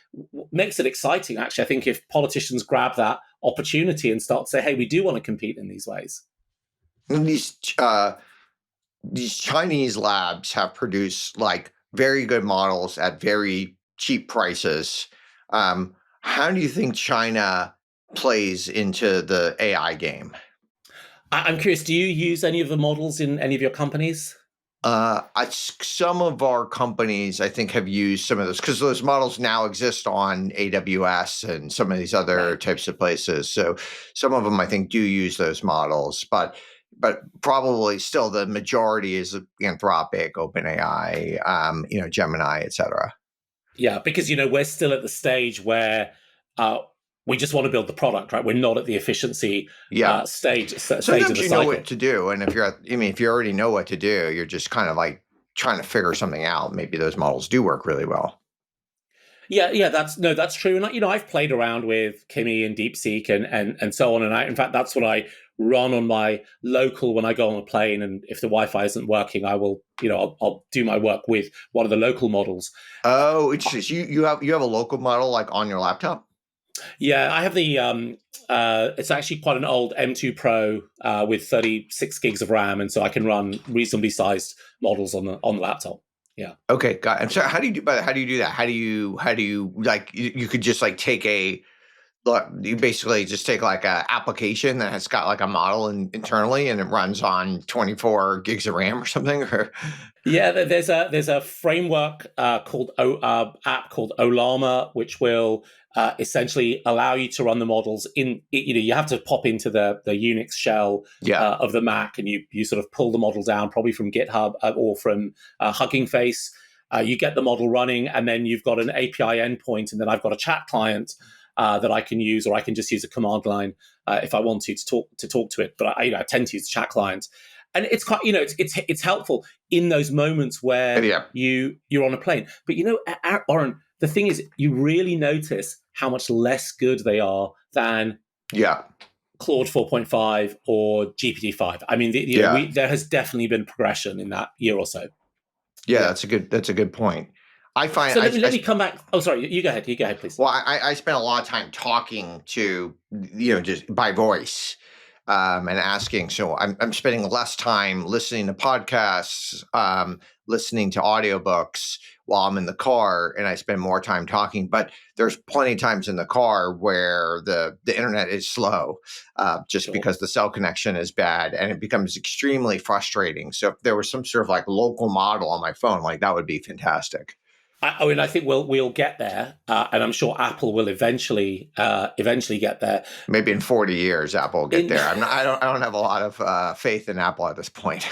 makes it exciting. Actually, I think if politicians grab that opportunity and start to say, "Hey, we do want to compete in these ways." And these Chinese labs have produced very good models at very cheap prices. How do you think China plays into the AI game? I'm curious, do you use any of the models in any of your companies? Some of our companies, I think, have used some of those because those models now exist on AWS and some of these other Right. types of places. So some of them, I think, do use those models, but probably still the majority is Anthropic, OpenAI, Gemini, et cetera. Yeah, because we're still at the stage where uh, we just want to build the product, right? We're not at the efficiency Yeah. stage of Sometimes the you know what cycle. to do, and if you already know what to do, you're just kind of like trying to figure something out. Maybe those models do work really well. Yeah, that's true. And I've played around with Kimi and DeepSeek and so on. And in fact, that's what I run on my local when I go on a plane. And if the Wi-Fi isn't working, I will, I'll do my work with one of the local models. Oh, interesting. You have a local model like on your laptop? Yeah, I have the it's actually quite an old M2 Pro with 36 gigs of RAM, and so I can run reasonably sized models on the laptop. Yeah. Okay, got it. I'm sorry. How do you do that? How do you like you could just like take you basically just take like a application that has got like a model internally and it runs on 24 gigs of RAM or something or Yeah, there's a framework called app called Olama, which will essentially allow you to run the models in. You have to pop into the Unix shell yeah. of the Mac, and you sort of pull the model down, probably from GitHub or from Hugging Face. You get the model running, and then you've got an API endpoint, and then I've got a chat client that I can use, or I can just use a command line if I want to talk to it. But I tend to use the chat client, and it's quite it's helpful in those moments where Yeah. you're on a plane. But Auren, the thing is, you really notice how much less good they are than Yeah. Claude 4.5 or GPT-5. I mean, Yeah. there has definitely been progression in that year or so. Yeah, Yeah. that's a good point. I find So let me come back. Oh, sorry. You go ahead. You go ahead, please. well, I spent a lot of time talking to, just by voice, and asking. So I'm spending less time listening to podcasts, listening to audiobooks while I'm in the car, and I spend more time talking. But there's plenty of times in the car where the internet is slow, just Sure. because the cell connection is bad, and it becomes extremely frustrating. So if there was some sort of like local model on my phone, like that would be fantastic. I think we'll get there, and I'm sure Apple will eventually get there. Maybe in 40 years, Apple will get In there. I don't have a lot of faith in Apple at this point.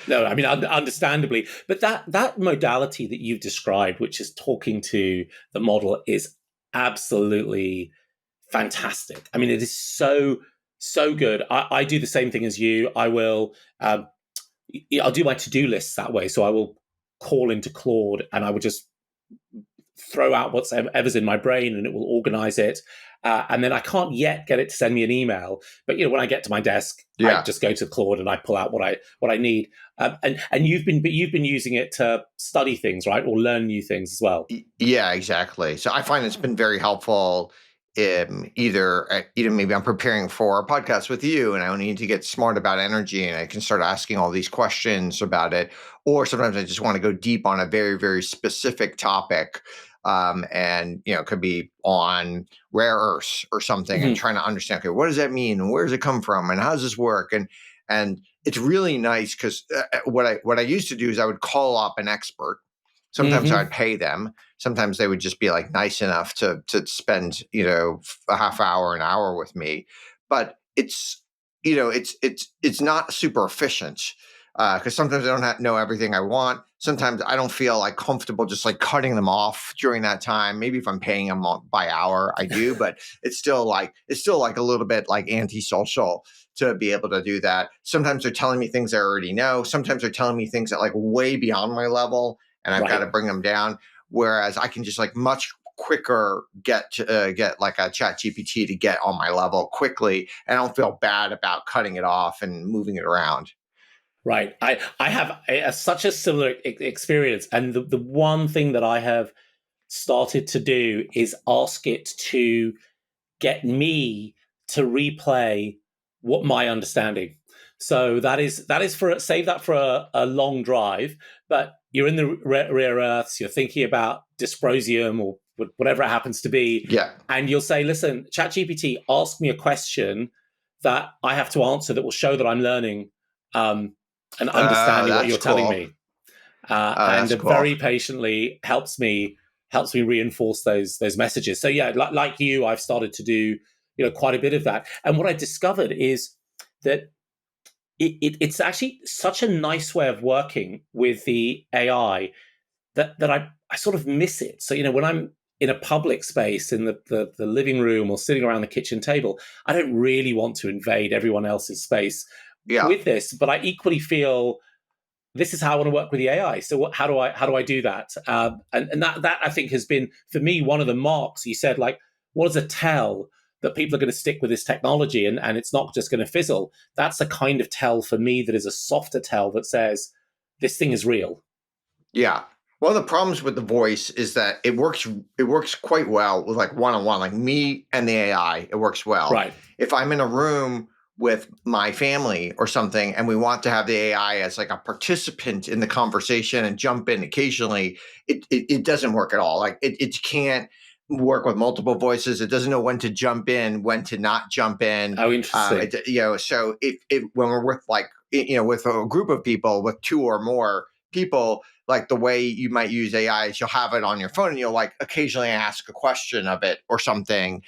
No, I mean, understandably, but that modality that you've described, which is talking to the model, is absolutely fantastic. I mean, it is so good. I do the same thing as you. I'll do my to-do lists that way. So I will call into Claude, and I will just throw out whatever's in my brain, and it will organize it. And then I can't yet get it to send me an email, but when I get to my desk, I Yeah. just go to Claude and I pull out what I need. And you've been using it to study things, right, or learn new things as well. Yeah, exactly. So I find it's been very helpful. Either maybe I'm preparing for a podcast with you, and I need to get smart about energy, and I can start asking all these questions about it. Or sometimes I just want to go deep on a very very specific topic, and it could be on rare earths or something, and Mhm. trying to understand, okay, what does that mean, and where does it come from, and how does this work, and it's really nice because what I used to do is I would call up an expert. Sometimes Mhm. I'd pay them. Sometimes they would just be like nice enough to spend a half hour, an hour with me. But it's not super efficient because sometimes I don't know everything I want. Sometimes I don't feel like comfortable just like cutting them off during that time. Maybe if I'm paying them by hour, I do, but it's still like a little bit like antisocial to be able to do that. Sometimes they're telling me things I already know. Sometimes they're telling me things that like way beyond my level, and I've got to Right. bring them down. Whereas I can just like much quicker get like a chat GPT to get on my level quickly, and I don't feel bad about cutting it off and moving it around. Right. I have such a similar experience, and the one thing that I have started to do is ask it to get me to replay what my understanding. So that is for save that for a long drive. But you're in the rare earths. You're thinking about dysprosium or whatever it happens to be. Yeah. And you'll say, listen, ChatGPT, ask me a question that I have to answer that will show that I'm learning and understanding what That's you're telling cool. me. And That's it cool. very patiently helps me reinforce those messages. So yeah, like you, I've started to do quite a bit of that. And what I discovered is that it's actually such a nice way of working with the AI that I sort of miss it. So when I'm in a public space in the living room or sitting around the kitchen table, I don't really want to invade everyone else's space Yeah. with this, but I equally feel this is how I want to work with the AI. So how do I do that? And that I think has been for me one of the marks. You said, like, what does it tell that people are going to stick with this technology and it's not just going to fizzle? That's a kind of tell for me that is a softer tell that says this thing is real. Yeah. One of the problems with the voice is that it works quite well with like one-on-one, like me and the AI, it works well. Right. If I'm in a room with my family or something and we want to have the AI as like a participant in the conversation and jump in occasionally, it doesn't work at all. Like it can't work with multiple voices. It doesn't know when to jump in, when to not jump in. Oh, interesting. So if when we're with like with a group of people, with two or more people, like the way you might use AI is you'll have it on your phone and you'll like occasionally ask a question of it or something,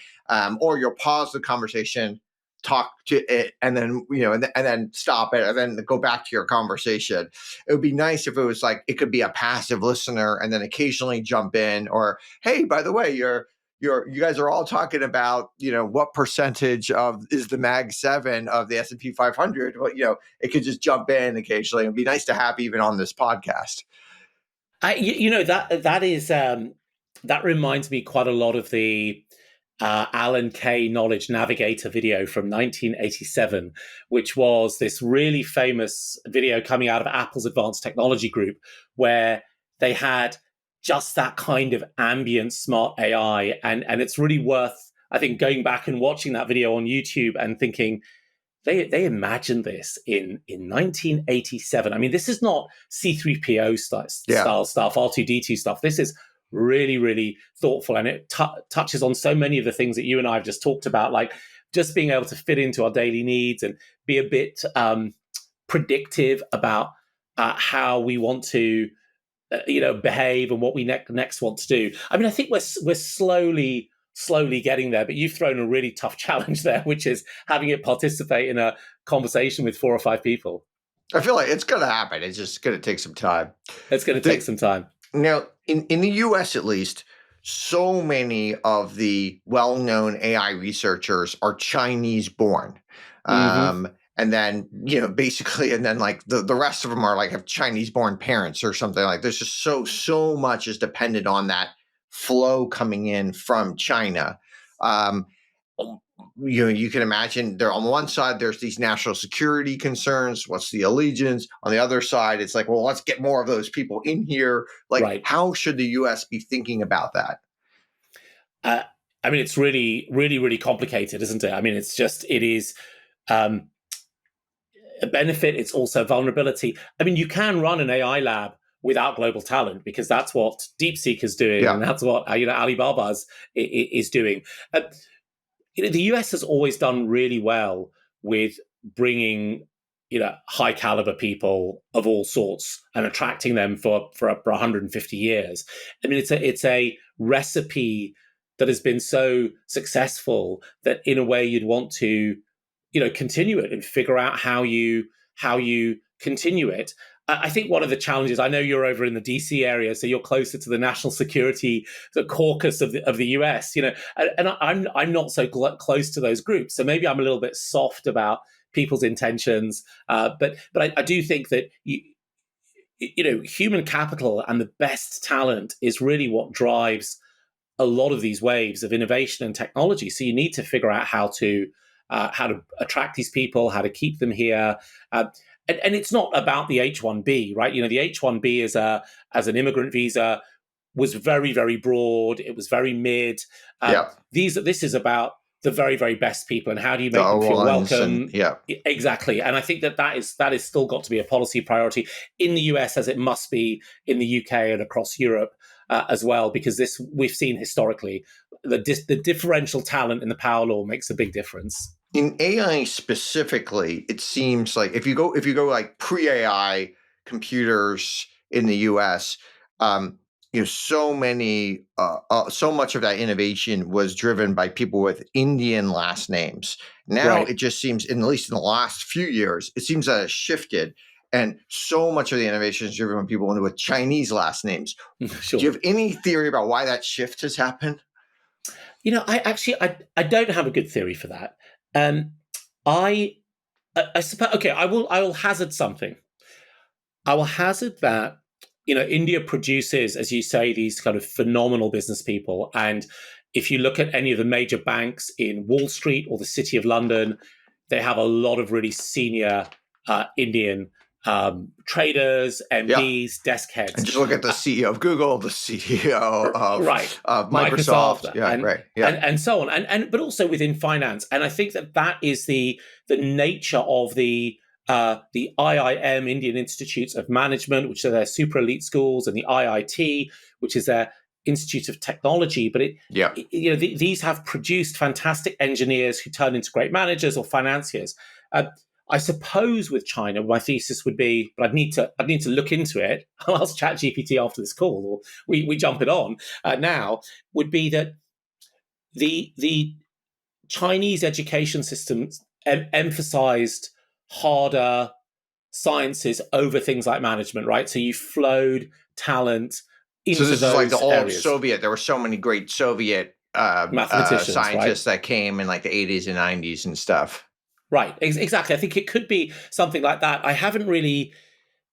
or you'll pause the conversation, talk to it, and then and then stop it, and then go back to your conversation. It would be nice if it was like it could be a passive listener and then occasionally jump in, or hey, by the way, you guys are all talking about what percentage of is the Mag 7 of the S&P 500. Well, it could just jump in occasionally. It'd be nice to have even on this podcast. That is that reminds me quite a lot of the Alan Kay Knowledge Navigator video from 1987, which was this really famous video coming out of Apple's Advanced Technology Group, where they had just that kind of ambient smart AI, and it's really worth, I think, going back and watching that video on YouTube and thinking, they imagined this in 1987. I mean, this is not C3PO style stuff, R2D2 stuff. This is really, really thoughtful, and it touches on so many of the things that you and I have just talked about, like just being able to fit into our daily needs and be a bit predictive about how we want to behave and what we next want to do. I mean, I think we're slowly getting there, but you've thrown a really tough challenge there, which is having it participate in a conversation with 4 or 5 people. I feel like it's going to happen. It's just going to take some time. It's going to take some time. Now, in the US at least, so many of the well-known AI researchers are Chinese born. Mm-hmm. And then, basically, and then like the rest of them are like have Chinese born parents or something. Like there's just so much is dependent on that flow coming in from China. You can imagine there on one side, there's these national security concerns. What's the allegiance? On the other side, it's like, well, let's get more of those people in here. Like, Right. How should the U.S. be thinking about that? I mean, it's really, really, really complicated, isn't it? I mean, it is a benefit. It's also vulnerability. I mean, you can run an AI lab without global talent because that's what DeepSeek is doing, and that's what Alibaba is doing. The US has always done really well with bringing high caliber people of all sorts and attracting them for 150 years. I mean, it's a recipe that has been so successful that in a way you'd want to continue it and figure out how you continue it. I think one of the challenges, I know you're over in the DC area, so you're closer to the national security, the caucus of the US, and I'm not so close to those groups. So maybe I'm a little bit soft about people's intentions. But I do think that human capital and the best talent is really what drives a lot of these waves of innovation and technology. So you need to figure out how to attract these people, how to keep them here. And it's not about the H-1B, right? The H-1B as an immigrant visa was very, very broad. It was very mid. This is about the very, very best people and how do you make them feel welcome? Exactly. And I think that is still got to be a policy priority in the US as it must be in the UK and across Europe. as well, because this we've seen historically the differential talent in the power law makes a big difference. In AI specifically, it seems like if you go like pre-AI computers in the US, so much of that innovation was driven by people with Indian last names. Now Right. it just seems, at least in the last few years, it seems that it's shifted, and so much of the innovation is driven by people with Chinese last names. Sure. Do you have any theory about why that shift has happened? I don't have a good theory for that. I suppose, okay, I will hazard something. I will hazard that India produces, as you say, these kind of phenomenal business people, and if you look at any of the major banks in Wall Street or the City of London, they have a lot of really senior Indian traders, Yeah. MDs, desk heads. And just look at the CEO of Google, the CEO of right, Microsoft, yeah, and, right, yeah, and so on, but also within finance. And I think that is the nature of the IIM, Indian Institutes of Management, which are their super elite schools, and the IIT, which is their Institute of Technology. But these have produced fantastic engineers who turn into great managers or financiers. I suppose with China, my thesis would be, but I'd need to look into it. I'll ask ChatGPT after this call, or we jump it on now. Would be that the Chinese education systems emphasized harder sciences over things like management, right? So you flowed talent into so this those is like the old areas. Soviet. There were so many great Soviet mathematicians, scientists right? that came in like the 80s and 90s and stuff. Right, exactly. I think it could be something like that. I haven't really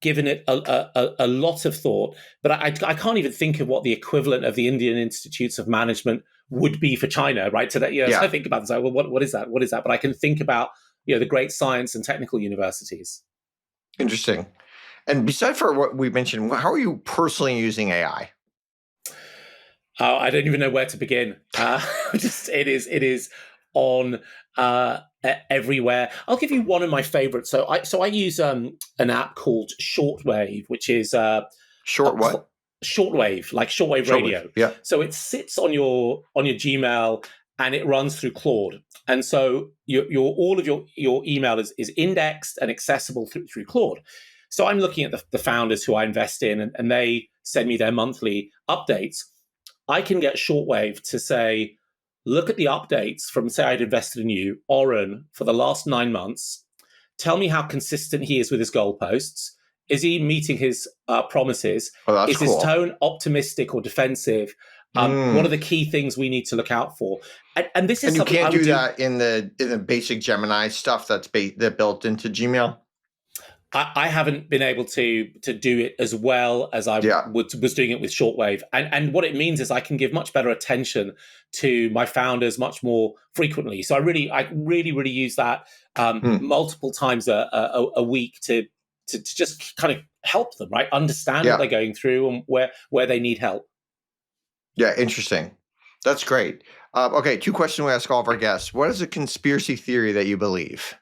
given it a lot of thought, but I can't even think of what the equivalent of the Indian Institutes of Management would be for China, right? So that so I think about this, like, well, what is that? What is that? But I can think about the great science and technical universities. Interesting. And besides for what we mentioned, how are you personally using AI? I don't even know where to begin. It is on everywhere. I'll give you one of my favorites. So I use an app called Shortwave, which is Shortwave, like shortwave radio. Yeah. So it sits on your Gmail and it runs through Claude. And so all of your email is indexed and accessible through Claude. So I'm looking at the founders who I invest in, and they send me their monthly updates. I can get Shortwave to say, look at the updates from, say, I'd invested in you, Auren, for the last 9 months. Tell me how consistent he is with his goalposts. Is he meeting his promises? That's is his tone optimistic or defensive? What are the key things we need to look out for? And this is you can't do that in the basic Gemini stuff that's built into Gmail. I haven't been able to do it as well as I was doing it with Shortwave. And what it means is I can give much better attention to my founders much more frequently. So I really use that multiple times a week to just kind of help them, right? Understand what they're going through and where they need help. Yeah, interesting. That's great. Okay, 2 questions we ask all of our guests. What is a conspiracy theory that you believe?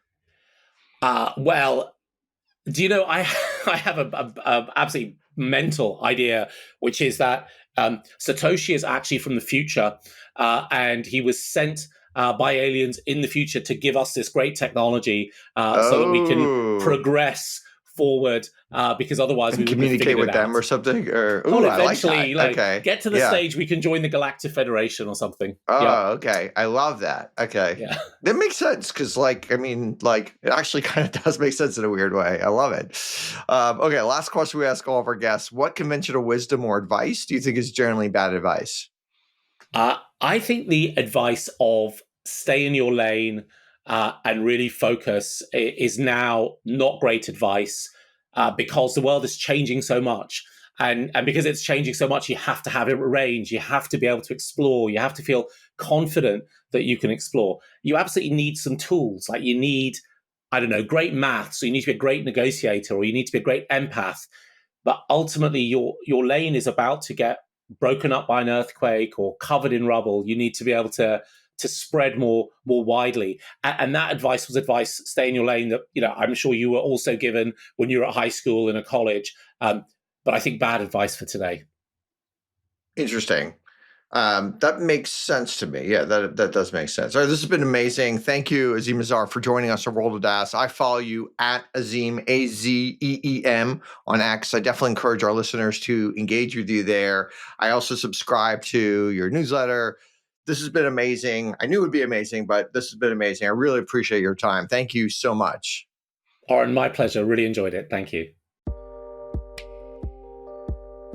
Well, do you know, I have a absolutely mental idea, which is that Satoshi is actually from the future, and he was sent by aliens in the future to give us this great technology so that we can progress forward, because otherwise we would communicate with them or something. Or eventually, I like that. Get to the stage we can join the Galactic Federation or something. Okay, I love that. Okay, that makes sense because, it actually kind of does make sense in a weird way. I love it. Okay, last question we ask all of our guests: what conventional wisdom or advice do you think is generally bad advice? I think the advice of stay in your lane and really focus is now not great advice, because the world is changing so much. And because it's changing so much, you have to have a range. You have to be able to explore. You have to feel confident that you can explore. You absolutely need some tools. Like you need, I don't know, great maths. So you need to be a great negotiator, or you need to be a great empath. But ultimately, your lane is about to get broken up by an earthquake or covered in rubble. You need to be able to spread more widely. And that advice was advice, stay in your lane, that I'm sure you were also given when you were at high school and a college. But I think bad advice for today. Interesting. That makes sense to me. Yeah, that does make sense. All right, this has been amazing. Thank you, Azeem Azhar, for joining us on World of DaaS. I follow you at Azeem, Azeem, on X. I definitely encourage our listeners to engage with you there. I also subscribe to your newsletter. This has been amazing. I knew it would be amazing, but this has been amazing. I really appreciate your time. Thank you so much. Auren, my pleasure. Really enjoyed it. Thank you.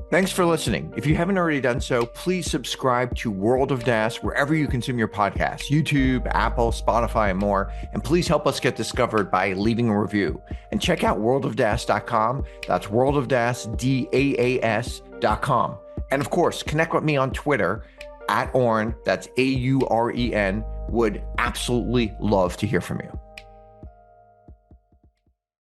Thanks for listening. If you haven't already done so, please subscribe to World of DaaS wherever you consume your podcasts, YouTube, Apple, Spotify, and more. And please help us get discovered by leaving a review. And check out worldofdaas.com. That's worldofdaas.com. And of course, connect with me on Twitter at Auren. That's AUREN. Would absolutely love to hear from you.